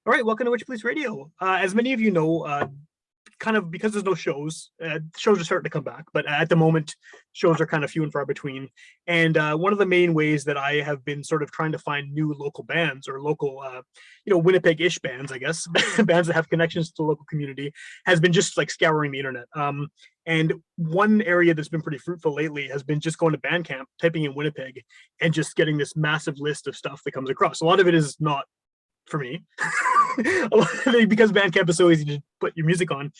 All right, welcome to Witchpolice Radio. As many of you know, kind of because there's no shows, shows are starting to come back, but at the moment, shows are kind of few and far between. And one of the main ways that I have been sort of trying to find new local bands or local, Winnipeg-ish bands, I guess, bands that have connections to the local community, has been just like scouring the internet. And one area that's been pretty fruitful lately has been just going to Bandcamp, typing in Winnipeg, and just getting this massive list of stuff that comes across. A lot of it is not for me. Because Bandcamp is so easy to put your music on.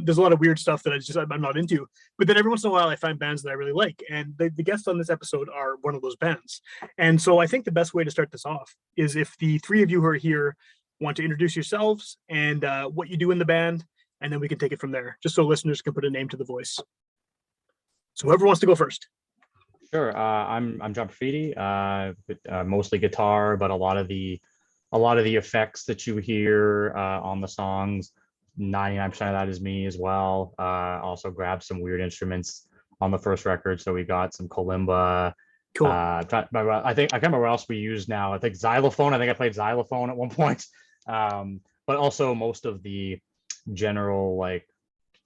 There's a lot of weird stuff that I'm not into. But then every once in a while, I find bands that I really like, and the guests on this episode are one of those bands. And so I think the best way to start this off is if the three of you who are here want to introduce yourselves and what you do in the band, and then we can take it from there, just so listeners can put a name to the voice. So whoever wants to go first. Sure. I'm John Profiti, mostly guitar, but a lot of the effects that you hear on the songs, 99% of that is me as well. Also grabbed some weird instruments on the first record. So we got some kalimba. Cool. I can't remember what else we use now. I think xylophone. I think I played xylophone at one point. But also most of the general, like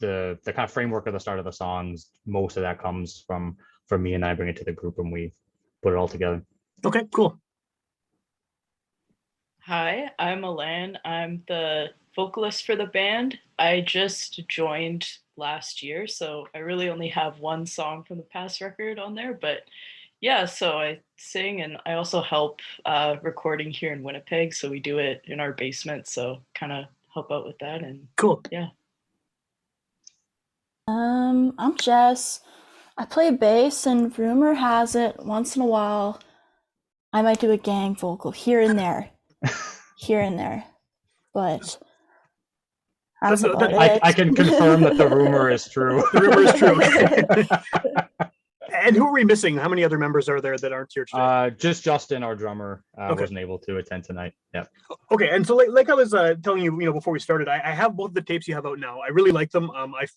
the kind of framework of the start of the songs, most of that comes from me, and I bring it to the group and we put it all together. Okay, cool. Hi, I'm Alan. I'm the vocalist for the band. I just joined last year, so I really only have one song from the past record on there. But yeah, so I sing and I also help recording here in Winnipeg. So we do it in our basement, so kind of help out with that. And cool. Yeah. I'm Jess. I play bass, and rumor has it once in a while I might do a gang vocal here and there. But that's about it. I can confirm that the rumor is true. The rumor is true. And who are we missing? How many other members are there that aren't here today? Just Justin, our drummer, wasn't able to attend tonight. Yeah. Okay, and so like I was telling you, before we started, I have both the tapes you have out now. I really like them. I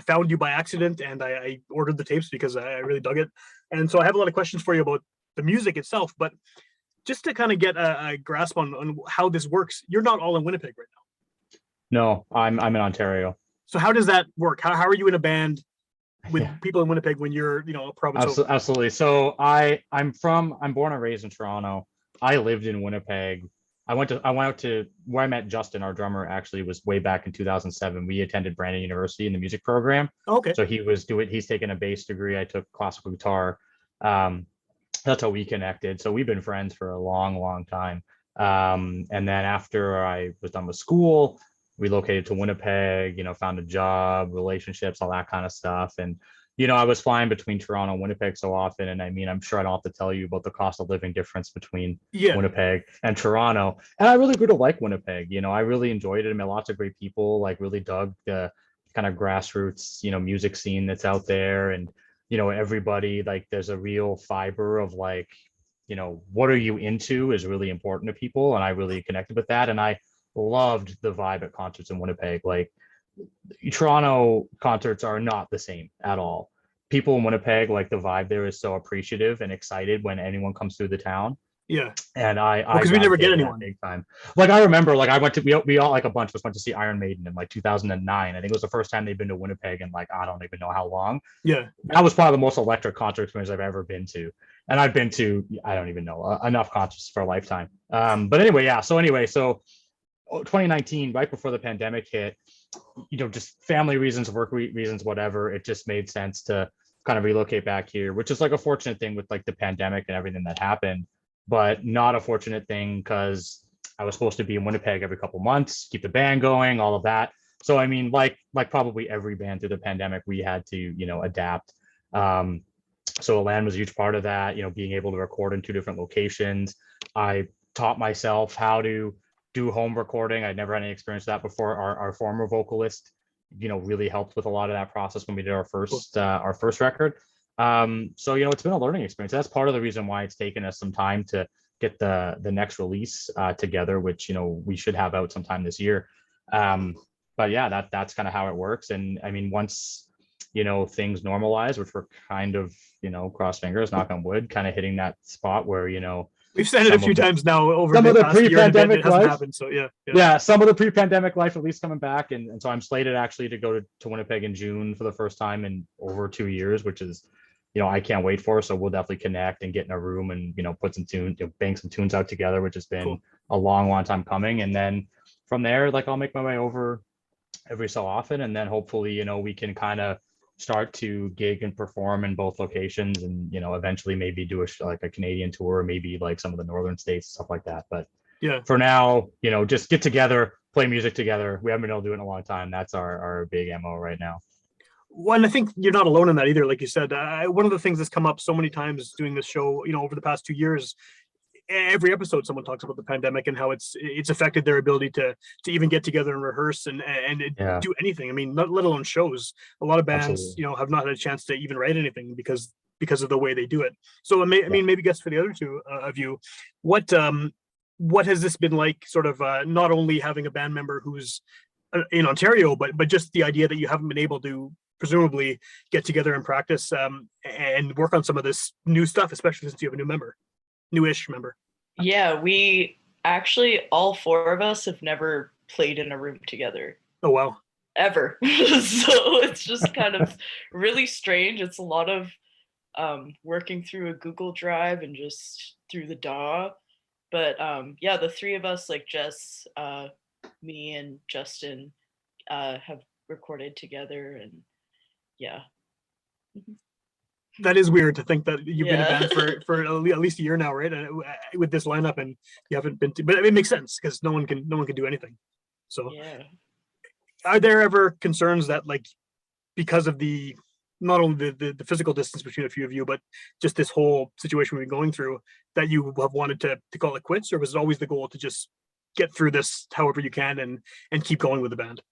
found you by accident, and I ordered the tapes because I really dug it. And so I have a lot of questions for you about the music itself, but just to kind of get a grasp on how this works, you're not all in Winnipeg right No, now. I'm in Ontario. So how does that work? How are you in a band with people in Winnipeg when you're, a province? Absolutely. So I'm born and raised in Toronto. I lived in Winnipeg. I went out to where I met Justin, our drummer, actually was way back in 2007. We attended Brandon University in the music program. Okay. So he's taken a bass degree. I took classical guitar. That's how we connected. So we've been friends for a long, long time. And then after I was done with school, relocated to Winnipeg, found a job, relationships, all that kind of stuff. And, I was flying between Toronto and Winnipeg so often. And I mean, I'm sure I don't have to tell you about the cost of living difference between Winnipeg and Toronto. And I really grew to like Winnipeg. I really enjoyed it. I met lots of great people, like really dug the kind of grassroots, music scene that's out there. And, everybody, like there's a real fiber of like, what are you into is really important to people. And I really connected with that. And I loved the vibe at concerts in Winnipeg. Like Toronto concerts are not the same at all. People in Winnipeg, like the vibe there is so appreciative and excited when anyone comes through the town. Yeah. And because we never get anyone big time. Like I remember, like I went to, we all, like a bunch of us went to see Iron Maiden in like 2009. I think it was the first time they'd been to Winnipeg in like, I don't even know how long. Yeah. That was probably the most electric concert experience I've ever been to. And I've been to, I don't even know, enough concerts for a lifetime. But anyway, yeah. So 2019, right before the pandemic hit, just family reasons, work reasons, whatever, it just made sense to kind of relocate back here, which is like a fortunate thing with like the pandemic and everything that happened, but not a fortunate thing because I was supposed to be in Winnipeg every couple months, keep the band going, all of that. So I mean, like probably every band through the pandemic, we had to, adapt. So Alan was a huge part of that, being able to record in 2 different locations. I taught myself how to do home recording. I'd never had any experience with that before. Our former vocalist, really helped with a lot of that process when we did our first record. So it's been a learning experience. That's part of the reason why it's taken us some time to get the next release together, which we should have out sometime this year. But yeah, that's kind of how it works. And I mean, once things normalize, which we're kind of cross fingers, knock on wood, kind of hitting that spot where We've said it a some few of the times now over some the of the past year and a bit, and pre-pandemic it hasn't life. happened. So yeah. Yeah, some of the pre-pandemic life at least coming back, and so I'm slated actually to go to Winnipeg in June for the first time in over 2 years, which is, I can't wait for. So we'll definitely connect and get in a room and put some tunes, bang some tunes out together, which has been Cool. a long time coming. And then from there, like I'll make my way over every so often, and then hopefully we can kind of start to gig and perform in both locations, and eventually maybe do like a Canadian tour, maybe like some of the northern states, stuff like that. But Yeah. for now, just get together, play music together. We haven't been able to do it in a long time. That's our big MO right now. Well, and I think you're not alone in that either. Like you said, one of the things that's come up so many times doing this show, over the past 2 years, every episode someone talks about the pandemic and how it's affected their ability to even get together and rehearse and Yeah, do anything. I mean, not let alone shows. A lot of bands, absolutely. have not had a chance to even write anything because of the way they do it. So I mean, maybe guess for the other two of you, what has this been like? Sort of not only having a band member who's in Ontario, but just the idea that you haven't been able to presumably get together and practice and work on some of this new stuff, especially since you have a newish member. Yeah, we actually, all four of us have never played in a room together. Oh, wow. Ever. So it's just kind of really strange. It's a lot of working through a Google Drive and just through the DAW. But yeah, the three of us, like Jess, me and Justin, have recorded together, and yeah. That is weird to think that you've been a Yeah. band for at least a year now, right? And with this lineup, and you haven't been to, but it makes sense because no one can do anything. So Yeah. are there ever concerns that, like, because of the not only the physical distance between a few of you, but just this whole situation we've been going through, that you have wanted to call it quits, or was it always the goal to just get through this however you can and keep going with the band?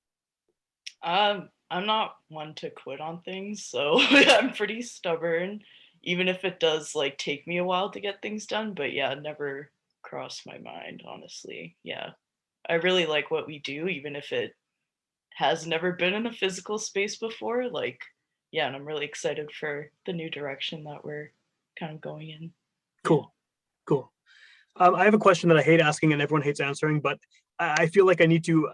I'm not one to quit on things, so I'm pretty stubborn, even if it does like take me a while to get things done. But yeah, it never crossed my mind, honestly. Yeah, I really like what we do, even if it has never been in a physical space before. Like, yeah, and I'm really excited for the new direction that we're kind of going in. Cool. I have a question that I hate asking and everyone hates answering, but I feel like I need to.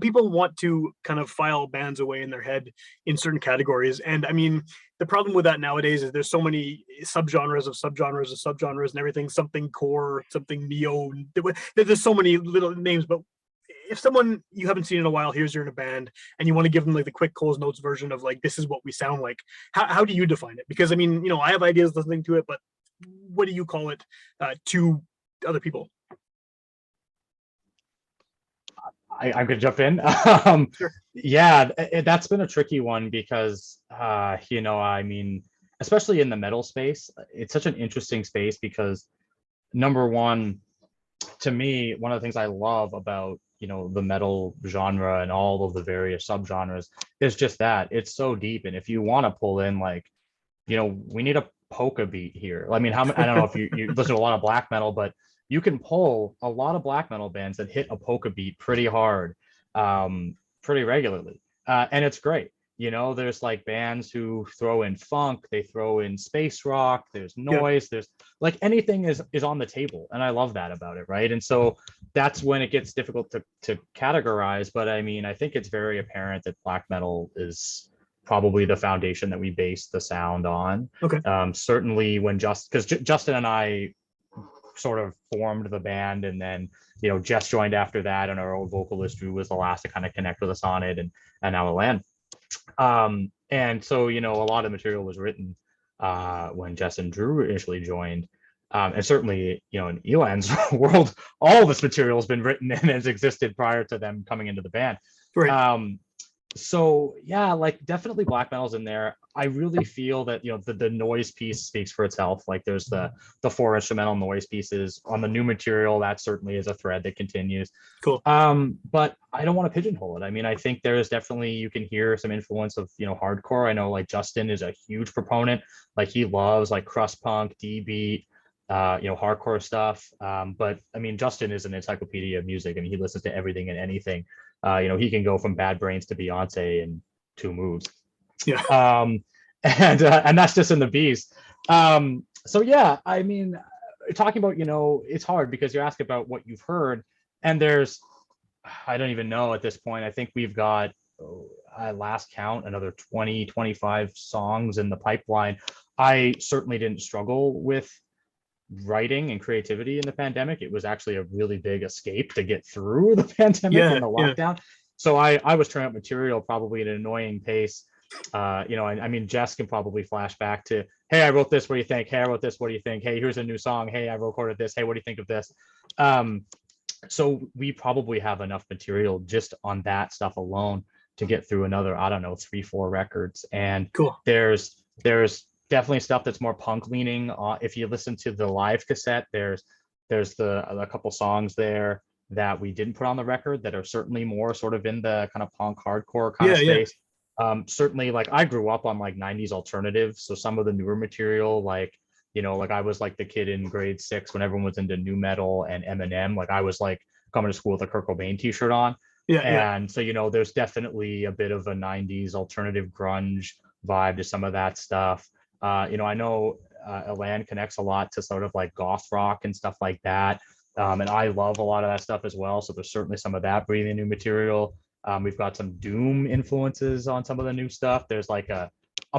People want to kind of file bands away in their head in certain categories, and I mean, the problem with that nowadays is there's so many subgenres of subgenres of subgenres and everything. Something core, something neo. There's so many little names, but if someone you haven't seen in a while hears you're in a band and you want to give them like the quick Coles Notes version of like, this is what we sound like, how do you define it? Because I mean, I have ideas listening to it, but what do you call it to other people? I'm gonna jump in. Sure. Yeah, that's been a tricky one because I mean, especially in the metal space, it's such an interesting space because number one, to me, one of the things I love about the metal genre and all of the various subgenres is just that it's so deep. And if you want to pull in like, we need a polka beat here. I mean, I don't know if you listen to a lot of black metal, but you can pull a lot of black metal bands that hit a polka beat pretty hard, pretty regularly. And it's great. There's like bands who throw in funk, they throw in space rock, there's noise, there's like anything is on the table. And I love that about it, right? And so that's when it gets difficult to categorize. But I mean, I think it's very apparent that black metal is probably the foundation that we base the sound on. Okay. Certainly when because Justin and I sort of formed the band, and then Jess joined after that, and our old vocalist Drew was the last to kind of connect with us on it, and now Alan. And so a lot of material was written when Jess and Drew initially joined, and certainly in Elan's world, all this material has been written and has existed prior to them coming into the band. Right. So yeah, like definitely black metal's in there. I really feel that the noise piece speaks for itself. Like there's the 4 instrumental noise pieces on the new material. That certainly is a thread that continues. Cool. But I don't want to pigeonhole it. I mean, I think there is definitely, you can hear some influence of hardcore. I know like Justin is a huge proponent. Like he loves like crust punk, D beat, hardcore stuff. But I mean, Justin is an encyclopedia of music. I mean, he listens to everything and anything. He can go from Bad Brains to Beyonce in 2 moves. Yeah. And that's just in the beast. So yeah, I mean, talking about, it's hard because you ask about what you've heard, and there's, I don't even know at this point. I think we've got, last count, another 20, 25 songs in the pipeline. I certainly didn't struggle with writing and creativity in the pandemic. It was actually a really big escape to get through the pandemic and the lockdown. So I was turning up material probably at an annoying pace. I mean, Jess can probably flash back to, hey, I wrote this, what do you think? Hey, I wrote this, what do you think? Hey, here's a new song. Hey, I recorded this. Hey, what do you think of this? So we probably have enough material just on that stuff alone to get through another, I don't know, 3-4 records. And Cool. There's definitely stuff that's more punk leaning. If you listen to the live cassette, there's a couple songs there that we didn't put on the record that are certainly more sort of in the kind of punk hardcore kind of space. Certainly, like, I grew up on like 90s alternative, so some of the newer material, like, like I was like the kid in grade 6 when everyone was into new metal and Eminem. Like, I was like coming to school with a Kurt Cobain t-shirt on. So there's definitely a bit of a 90s alternative grunge vibe to some of that stuff. I know Elan connects a lot to sort of like goth rock and stuff like that. And I love a lot of that stuff as well. So there's certainly some of that breathing new material. We've got some doom influences on some of the new stuff. There's like a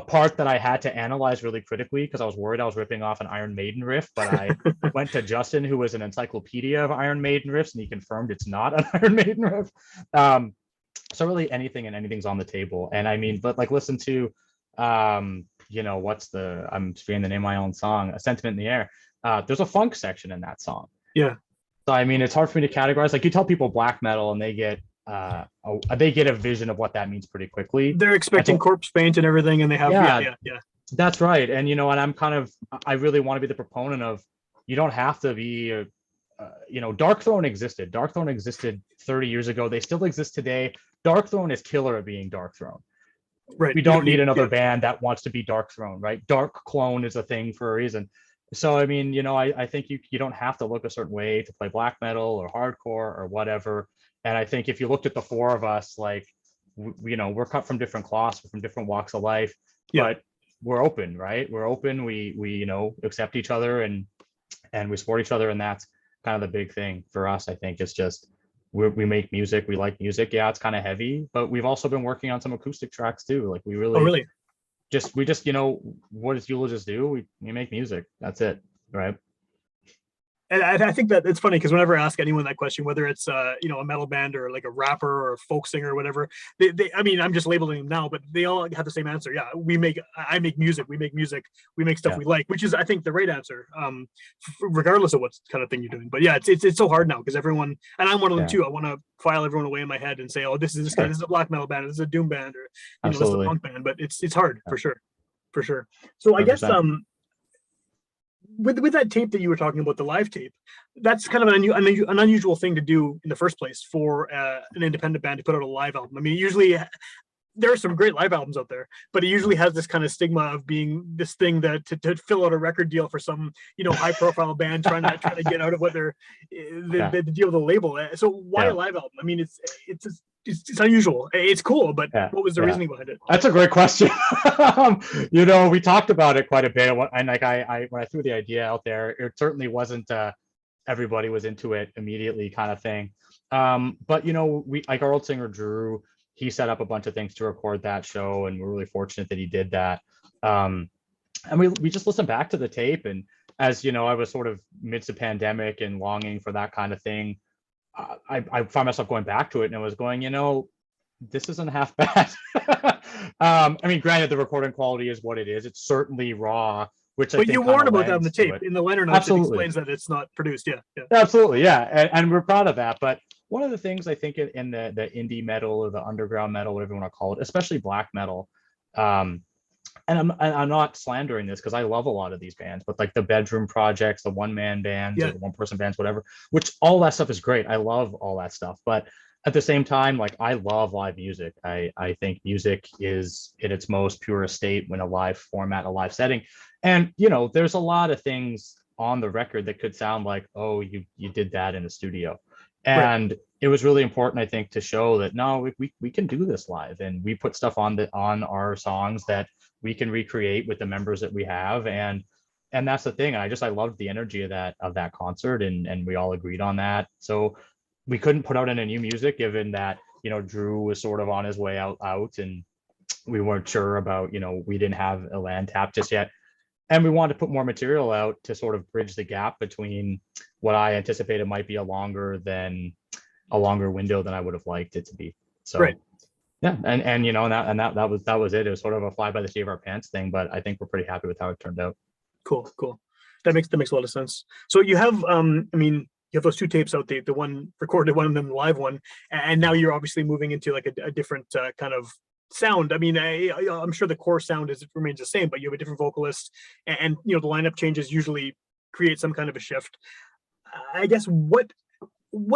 part that I had to analyze really critically because I was worried I was ripping off an Iron Maiden riff, but I went to Justin, who was an encyclopedia of Iron Maiden riffs, and he confirmed it's not an Iron Maiden riff. So really anything and anything's on the table. And I mean, but like, listen to, I'm forgetting the name of my own song, A Sentiment in the Air. There's a funk section in that song. Yeah. So I mean, it's hard for me to categorize. Like, you tell people black metal and they get a vision of what that means pretty quickly. They're expecting corpse paint and everything, and they have yeah. That's right. And and I'm I really want to be the proponent of, you don't have to be Darkthrone existed. Darkthrone existed 30 years ago. They still exist today. Darkthrone is killer at being Darkthrone. Right. We don't need another band that wants to be Darkthrone, right? Dark Clone is a thing for a reason. So I mean, I think you don't have to look a certain way to play black metal or hardcore or whatever. And I think if you looked at the four of us, like, we're cut from different cloths, from different walks of life, but we're open, right? We're open. We accept each other and we support each other, and that's kind of the big thing for us. I think it's just we make music. We like music. Yeah, it's kind of heavy, but we've also been working on some acoustic tracks too. Like, we really, we just what does Eulogist do? We make music. That's it, right? And I think that it's funny because whenever I ask anyone that question, whether it's a metal band or like a rapper or a folk singer or whatever, I mean, I'm just labeling them now, but they all have the same answer. Yeah, I make music. We make music. We make stuff we like, which is, I think, the right answer, regardless of what kind of thing you're doing. But yeah, it's so hard now because everyone, and I'm one of them too. I want to file everyone away in my head and say, oh, this is a black metal band, this is a doom band, or this is a punk band. But it's hard for sure. So 100%. I guess with that tape that you were talking about, the live tape, that's kind of an unusual thing to do in the first place for an independent band to put out a live album. I mean, usually there are some great live albums out there, but it usually has this kind of stigma of being this thing that to fill out a record deal for some higigh profile band trying to get out of what the deal with the label. So why a live album? I mean, it's unusual. It's cool, but what was the reasoning behind it? That's a great question. We talked about it quite a bit, and like when I threw the idea out there, it certainly wasn't everybody was into it immediately kind of thing. But we, like, our old singer Drew, he set up a bunch of things to record that show, and we're really fortunate that he did that. And we just listened back to the tape, and as I was sort of midst of pandemic and longing for that kind of thing. I found myself going back to it, and I was going, this isn't half bad. I mean, granted, the recording quality is what it is. It's certainly raw, which I think you warn about that in the tape. In the liner notes, it explains that it's not produced. Yeah. Absolutely, yeah, and we're proud of that. But one of the things I think in the indie metal or the underground metal, whatever you want to call it, especially black metal, and I'm not slandering this because I love a lot of these bands, but like the bedroom projects, the one-man bands, or the one-person bands, whatever, which all that stuff is great. I love all that stuff. But at the same time, like, I love live music. I think music is in its most purest state when a live format, a live setting. And, there's a lot of things on the record that could sound like, oh, you did that in a studio. And it was really important, I think, to show that, no, we can do this live, and we put stuff on our songs that we can recreate with the members that we have. And and that's the thing. I loved the energy of that concert, and we all agreed on that. So we couldn't put out any new music given that, Drew was sort of on his way out, and we weren't sure about, we didn't have a land tap just yet. And we wanted to put more material out to sort of bridge the gap between what I anticipated might be a longer window than I would have liked it to be. So Right. yeah, that was it. It was sort of a fly by the seat of our pants thing, but I think we're pretty happy with how it turned out. Cool. That makes a lot of sense. So you have, you have those two tapes out, the one recorded one and then the live one, and now you're obviously moving into like a different kind of sound. I mean, I'm sure the core sound remains the same, but you have a different vocalist, and the lineup changes usually create some kind of a shift. I guess what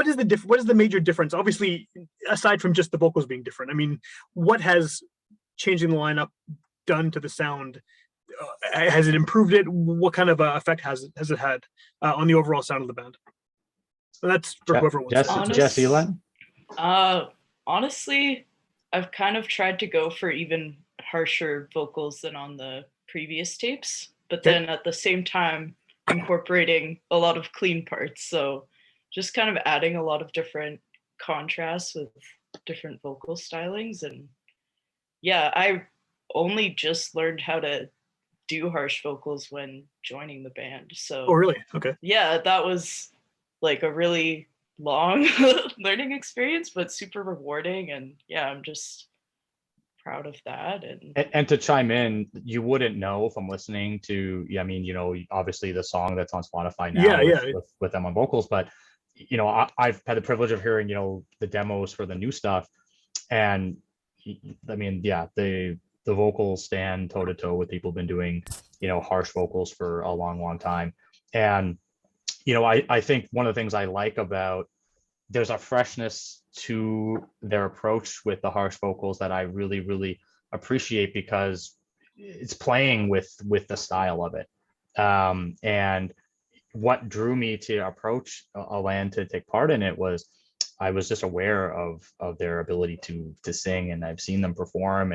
is the major difference? Obviously, aside from just the vocals being different, I mean, what has changing the lineup done to the sound? Has it improved it? What kind of effect has it had on the overall sound of the band? And that's for whoever wants to. Jesse Len? Honestly, I've kind of tried to go for even harsher vocals than on the previous tapes, but then at the same time incorporating a lot of clean parts. So just kind of adding a lot of different contrasts with different vocal stylings. And yeah, I only just learned how to do harsh vocals when joining the band. So oh really? Okay. Yeah, that was like a really long learning experience, but super rewarding. And yeah, I'm just proud of that. And to chime in, you wouldn't know from listening to, I mean, obviously the song that's on Spotify now with them on vocals, but I've had the privilege of hearing, the demos for the new stuff. And I mean, yeah, the vocals stand toe to toe with people who've been doing, harsh vocals for a long, long time. And, I think one of the things I like about, there's a freshness to their approach with the harsh vocals that I really, really appreciate, because it's playing with the style of it. And what drew me to approach Alan to take part in it was, I was just aware of their ability to sing, and I've seen them perform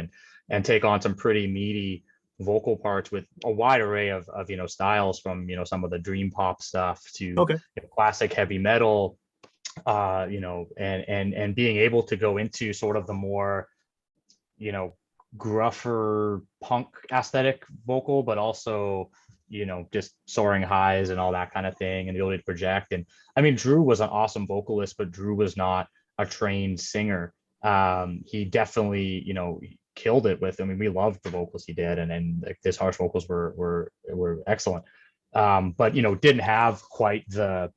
and take on some pretty meaty vocal parts with a wide array of styles, from some of the dream pop stuff to classic heavy metal, and being able to go into sort of the more gruffer punk aesthetic vocal, but also just soaring highs and all that kind of thing, and the ability to project. And I mean, Drew was an awesome vocalist, but Drew was not a trained singer. He definitely killed it with, I mean, we loved the vocals he did, and like, his harsh vocals were excellent, but didn't have quite the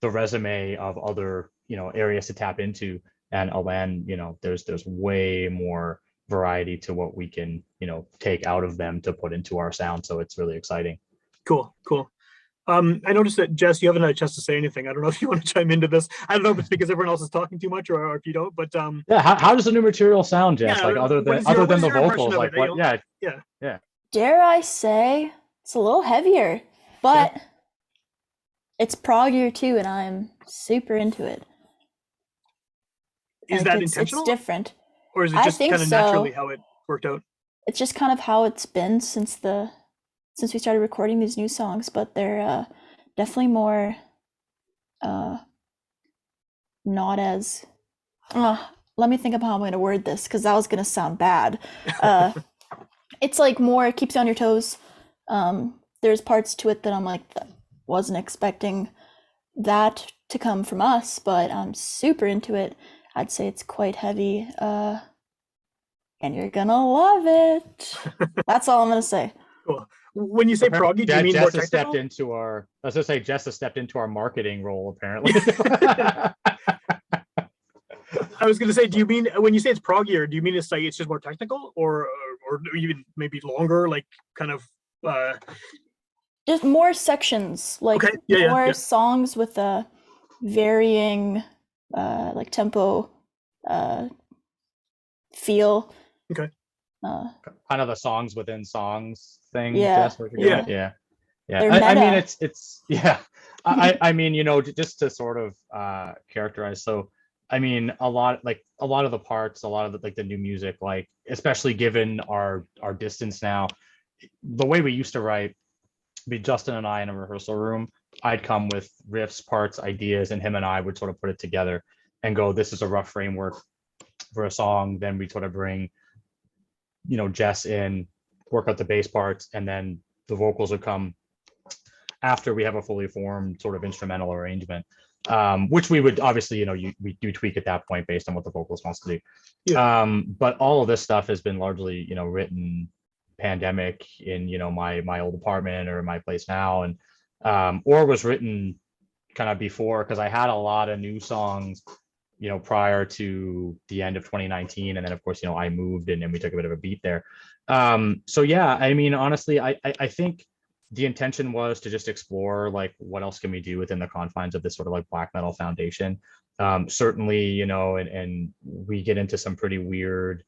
resume of other areas to tap into. And Alan, there's way more variety to what we can take out of them to put into our sound, so it's really exciting. Cool. I noticed that, Jess, you haven't had a chance to say anything. I don't know if you want to chime into this. I don't know if it's because everyone else is talking too much, or if you don't. But yeah, how does the new material sound, Jess? Yeah, like other than the vocals, like what? Yeah. Dare I say it's a little heavier, but it's proggier too, and I'm super into it. Is that intentional? It's different. Or is it just kind of naturally how it worked out? It's just kind of how it's been since we started recording these new songs, but they're definitely more not as let me think of how I'm going to word this, because that was going to sound bad. It's like more, it keeps you on your toes. There's parts to it that I'm like, wasn't expecting that to come from us, but I'm super into it. I'd say it's quite heavy, and you're gonna love it. That's all I'm gonna say. Cool. When you say proggy, do you mean Jess more has technical? stepped into our, let's just say Jess has stepped into our marketing role, apparently. I was gonna say, do you mean, when you say it's proggier, do you mean it's like it's just more technical, or even maybe longer, like kind of just more sections, like more songs with a varying like tempo feel. Okay. Kind of the songs within songs thing. Yeah. Yeah. I mean, it's I mean, just to sort of characterize. So, I mean, a lot of the parts, a lot of the new music, like, especially given our distance now, the way we used to write, be Justin and I in a rehearsal room. I'd come with riffs, parts, ideas, and him and I would sort of put it together and go, this is a rough framework for a song. Then we sort of bring, Jess in, work out the bass parts, and then the vocals would come after we have a fully formed sort of instrumental arrangement, which we would obviously, we do tweak at that point based on what the vocalist wants to do. Yeah. But all of this stuff has been largely, written pandemic in, my old apartment or my place now, and or was written kind of before, because I had a lot of new songs, prior to the end of 2019, and then of course, I moved and we took a bit of a beat there. So yeah, I mean, honestly, I think the intention was to just explore like what else can we do within the confines of this sort of like black metal foundation. Certainly, and we get into some pretty weird,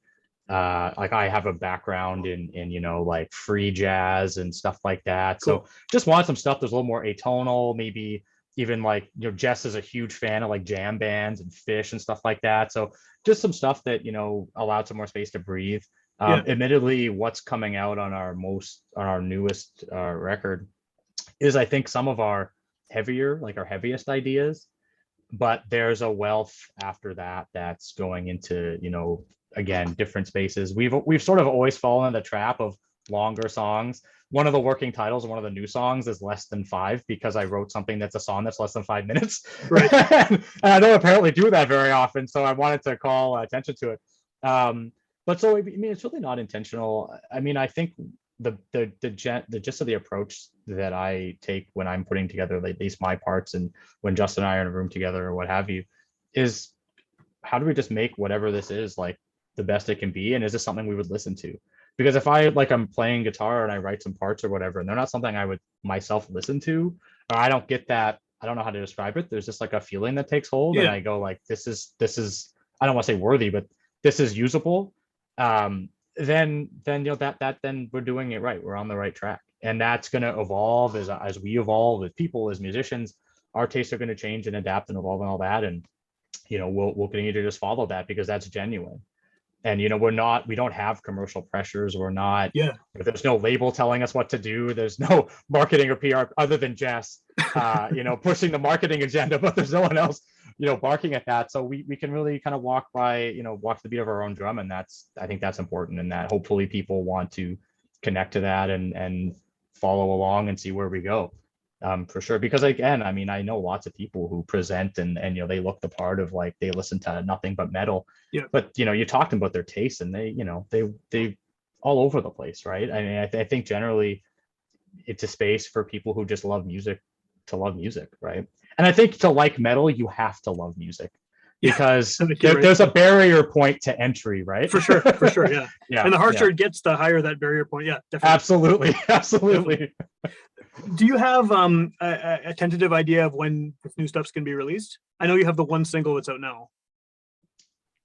like I have a background in like free jazz and stuff like that. Cool. So just want some stuff that's a little more atonal, maybe even like, Jess is a huge fan of like jam bands and Fish and stuff like that. So just some stuff that, allowed some more space to breathe. Yeah. Admittedly, what's coming out on our newest record is, I think, some of our heaviest ideas, but there's a wealth after that that's going into, again, different spaces. We've sort of always fallen in the trap of longer songs. One of the working titles of one of the new songs is less than 5, because I wrote something that's a song that's less than 5 minutes. Right. And I don't apparently do that very often, so I wanted to call attention to it. But so, I mean, it's really not intentional. I mean, I think the gist of the approach that I take when I'm putting together at least my parts, and when Justin and I are in a room together or what have you, is how do we just make whatever this is like the best it can be, and is this something we would listen to? Because if I'm playing guitar and I write some parts or whatever, and they're not something I would myself listen to, or I don't get that, I don't know how to describe it. There's just like a feeling that takes hold, and I go like, this is I don't want to say worthy, but this is usable. Then then we're doing it right. We're on the right track, and that's going to evolve as we evolve as people, as musicians. Our tastes are going to change and adapt and evolve and all that, and we'll continue to just follow that, because that's genuine. And we don't have commercial pressures. We're not, there's no label telling us what to do. There's no marketing or PR other than Jess, pushing the marketing agenda, but there's no one else, barking at that. So we can really kind of walk the beat of our own drum. And I think that's important, and that hopefully people want to connect to that and follow along and see where we go. For sure, because again, I mean, I know lots of people who present and they look the part of like they listen to nothing but metal, but you talk to them about their tastes, and they all over the place, right? I mean, I think generally it's a space for people who just love music to love music, right? And I think to like metal, you have to love music, because there's a barrier point to entry, right? For sure, yeah. Yeah. And the harsher it gets, the higher that barrier point. Yeah, definitely. Absolutely. Do you have a tentative idea of when this new stuff's going to be released? I know you have the one single that's out now.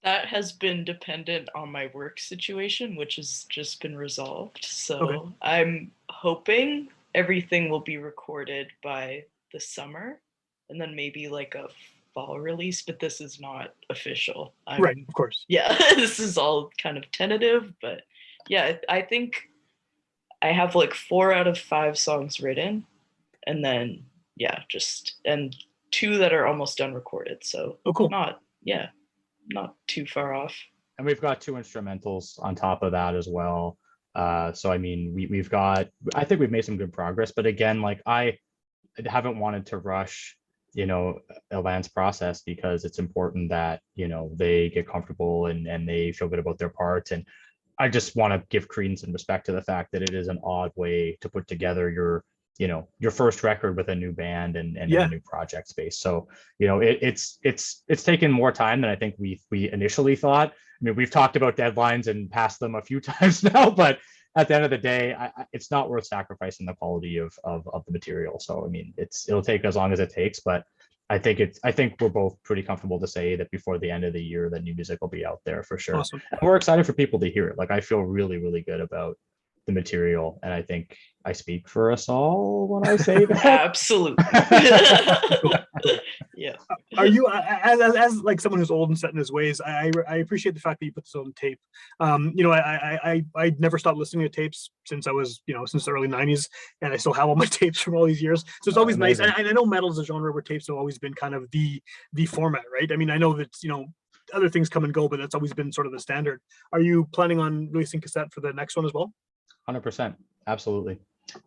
That has been dependent on my work situation, which has just been resolved. So I'm hoping everything will be recorded by the summer, and then maybe like a fall release, but this is not official. Right, of course. Yeah, this is all kind of tentative, but yeah, I think I have like 4 out of 5 songs written, and then and 2 that are almost done recorded. So cool. Not too far off. And we've got 2 instrumentals on top of that as well. So I mean, I think we've made some good progress, but again, like I haven't wanted to rush, Elan's process, because it's important that, they get comfortable and they feel good about their parts. And I just want to give credence and respect to the fact that it is an odd way to put together your first record with a new band and a new project space. So, it's taken more time than I think we initially thought. I mean, we've talked about deadlines and passed them a few times now, but at the end of the day, it's not worth sacrificing the quality of the material. So, I mean, it'll take as long as it takes, but I think we're both pretty comfortable to say that before the end of the year, the new music will be out there for sure. Awesome. And we're excited for people to hear it. Like, I feel really, really good about the material. And I think I speak for us all when I say that. Absolutely. Yeah. Are you as like someone who's old and set in his ways? I appreciate the fact that you put this on tape. You know, I never stopped listening to tapes since I was, you know, since the early '90s, and I still have all my tapes from all these years. So it's always nice. Amazing. And I know metal is a genre where tapes have always been kind of the format, right? I mean, I know that, you know, other things come and go, but that's always been sort of the standard. Are you planning on releasing cassette for the next one as well? 100%. Absolutely.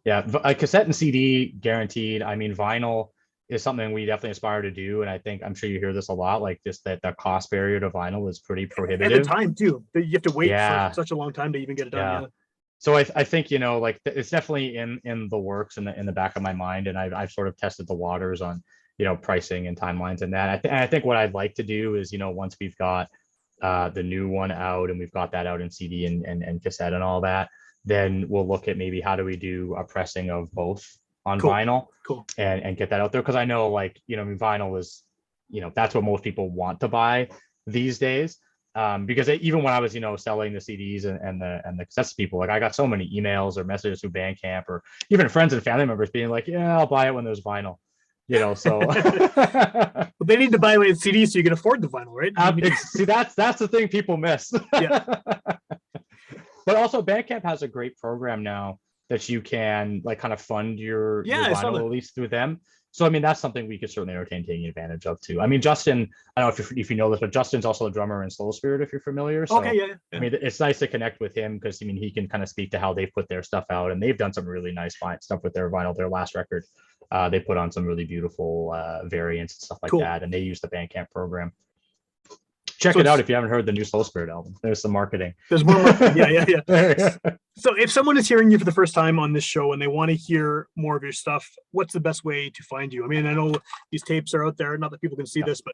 Yeah. A cassette and CD guaranteed. I mean, vinyl is something we definitely aspire to do. And I think, I'm sure you hear this a lot, like just that the cost barrier to vinyl is pretty At the prohibitive. time too, that you have to wait Yeah. for such a long time to even get it done. Yeah. Yeah. So I think, you know, like it's definitely in the works, in the back of my mind. And I've sort of tested the waters on, you know, pricing and timelines and that. I think what I'd like to do is, you know, once we've got the new one out and we've got that out in CD and cassette and all that, then we'll look at maybe how do we do a pressing of both on Cool. vinyl Cool. and get that out there. Because I know, like, you know, I mean, vinyl is, you know, that's what most people want to buy these days. Because even when I was, you know, selling the CDs and the cassettes to people, like I got so many emails or messages through Bandcamp or even friends and family members being like, yeah, I'll buy it when there's vinyl, you know. So But they need to buy it in CD so you can afford the vinyl, right? see, that's the thing people miss. Yeah. But also Bandcamp has a great program now that you can like kind of fund your I saw vinyl that. release through them. So I mean, that's something we could certainly entertain taking advantage of too. I mean, Justin, I don't know if you know this, but Justin's also a drummer in Slow Spirit, if you're familiar. So Okay, yeah. I mean, it's nice to connect with him because I mean, he can kind of speak to how they put their stuff out, and they've done some really nice fine stuff with their vinyl. Their last record, they put on some really beautiful variants and stuff like Cool. that, and they use the Bandcamp program. Check So it out it's- if you haven't heard the new Slow Spirit album. There's some marketing. There's more marketing. Yeah. Yeah. So if someone is hearing you for the first time on this show and they want to hear more of your stuff, what's the best way to find you? I mean, I know these tapes are out there, not that people can see this, but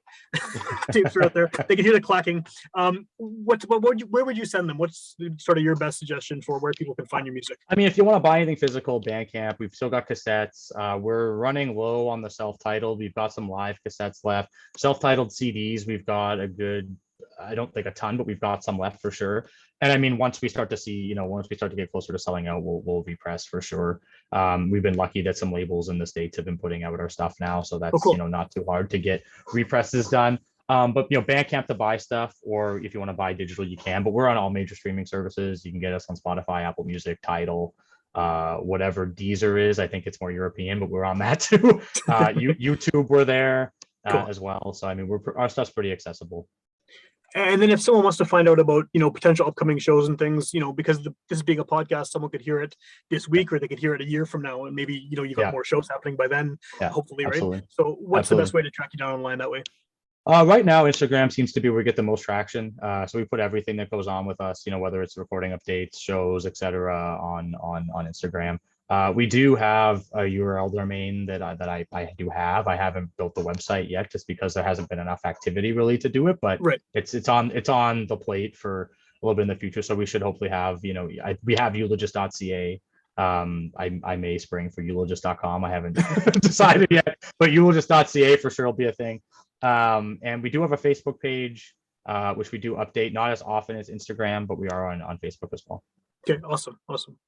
tapes are out there. They can hear the clacking. Where would you send them? What's sort of your best suggestion for where people can find your music? I mean, if you want to buy anything physical, Bandcamp, we've still got cassettes. We're running low on the self-titled. We've got some live cassettes left. Self-titled CDs, we've got a good, I don't think a ton, but we've got some left for sure. And I mean, once we start to see, you know, once we start to get closer to selling out, we'll repress for sure. We've been lucky that some labels in the States have been putting out our stuff now. So that's, cool. you know, not too hard to get represses done. But, you know, Bandcamp to buy stuff, or if you want to buy digital, you can. But we're on all major streaming services. You can get us on Spotify, Apple Music, Tidal, whatever Deezer is. I think it's more European, but we're on that too. YouTube, we're there Cool. as well. So I mean, our stuff's pretty accessible. And then if someone wants to find out about, you know, potential upcoming shows and things, you know, because this being a podcast, someone could hear it this week or they could hear it a year from now. And maybe, you know, you've got more shows happening by then, hopefully, absolutely. right? So what's the best way to track you down online that way? Right now, Instagram seems to be where we get the most traction. So we put everything that goes on with us, you know, whether it's recording updates, shows, etc., on Instagram. We do have a URL domain that I do have. I haven't built the website yet, just because there hasn't been enough activity really to do it. But it's on the plate for a little bit in the future. So we should hopefully have, you know, we have eulogist.ca. I may spring for eulogist.com. I haven't decided yet, but eulogist.ca for sure will be a thing. And we do have a Facebook page, which we do update, not as often as Instagram, but we are on Facebook as well. Okay, awesome.